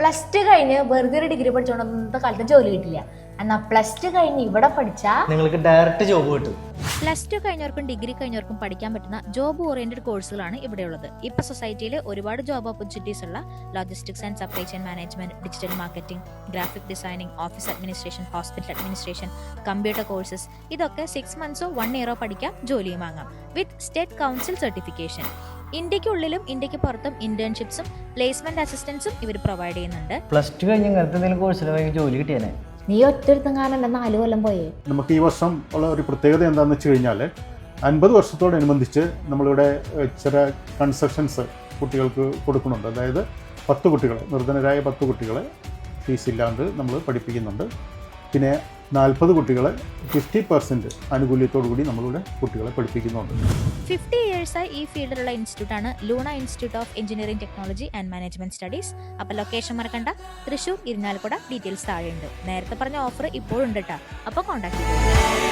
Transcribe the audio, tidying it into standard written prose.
+2 കഴിഞ്ഞ് വെറുതെ ഒരു ഡിഗ്രി പഠിച്ചോണ്ട് ഇന്നത്തെ കാലത്ത് ജോലി കിട്ടില്ല. എന്നാൽ +2 കഴിഞ്ഞ് ഇവിടെ പഠിച്ചാൽ നിങ്ങൾക്ക് ഡയറക്റ്റ് ജോബ് കിട്ടും. +2 കഴിഞ്ഞവർക്കും ഡിഗ്രി കഴിഞ്ഞവർക്കും പഠിക്കാൻ പറ്റുന്ന ജോബ് ഓറിയന്റഡ് കോഴ്സുകളാണ് ഇവിടെയുള്ളത്. ഇപ്പോൾ സൊസൈറ്റിയിൽ ഒരുപാട് ജോബ് ഓപ്പർച്യൂണിറ്റീസ് ഉള്ള logistics and supply chain management, digital marketing, graphic designing, office administration, hospital administration, computer courses ഇതൊക്കെ 6 months 1 year പഠിക്കാം, ജോലിയും വാങ്ങാം വിത്ത് സ്റ്റേറ്റ് കൗൺസിൽ സർട്ടിഫിക്കേഷൻ. ഇന്ത്യക്കുള്ളിലും ഇന്ത്യക്ക് പുറത്തും ഇന്റേൺഷിപ്സും പ്ലേസ്മെന്റ് അസിസ്റ്റൻസും ഇവർ പ്രൊവൈഡ് ചെയ്യുന്നുണ്ട്. +2 കഴിഞ്ഞ് ഇങ്ങനത്തെ എന്തെങ്കിലും കോഴ്സിൽ ജോലി കിട്ടിയാനേ. നീ ഒറ്റൊരുത്തങ്ങാനല്ല 4 കൊല്ലം പോയേ. നമുക്ക് ഈ വർഷം ഉള്ള ഒരു പ്രത്യേകത എന്താണെന്ന് വെച്ച് കഴിഞ്ഞാൽ 50 വർഷത്തോടനുബന്ധിച്ച് നമ്മളിവിടെ ചില കൺസെഷൻസ് കുട്ടികൾക്ക് കൊടുക്കുന്നുണ്ട്. അതായത് 10 കുട്ടികളെ, നിർധനരായ 10 കുട്ടികളെ ഫീസില്ലാണ്ട് നമ്മൾ പഠിപ്പിക്കുന്നുണ്ട്. പിന്നെ 40 കുട്ടികളെ 50% ആനുകൂല്യത്തോടു കൂടി നമ്മളിവിടെ കുട്ടികളെ പഠിപ്പിക്കുന്നുണ്ട്. 50 yearsആയി ഈ ഫീൽഡിലുള്ള ഇൻസ്റ്റിറ്റ്യൂട്ടാണ് luna institute of engineering technology and management studies. അപ്പോൾ ലൊക്കേഷൻ മറക്കണ്ട, തൃശ്ശൂർ ഇരിഞ്ഞാലക്കുട. ഡീറ്റെയിൽസ് താഴെയുണ്ട്. നേരത്തെ പറഞ്ഞ ഓഫർ ഇപ്പോഴും ഉണ്ട് കേട്ടോ. അപ്പോൾ കോൺടാക്ട് ചെയ്തു.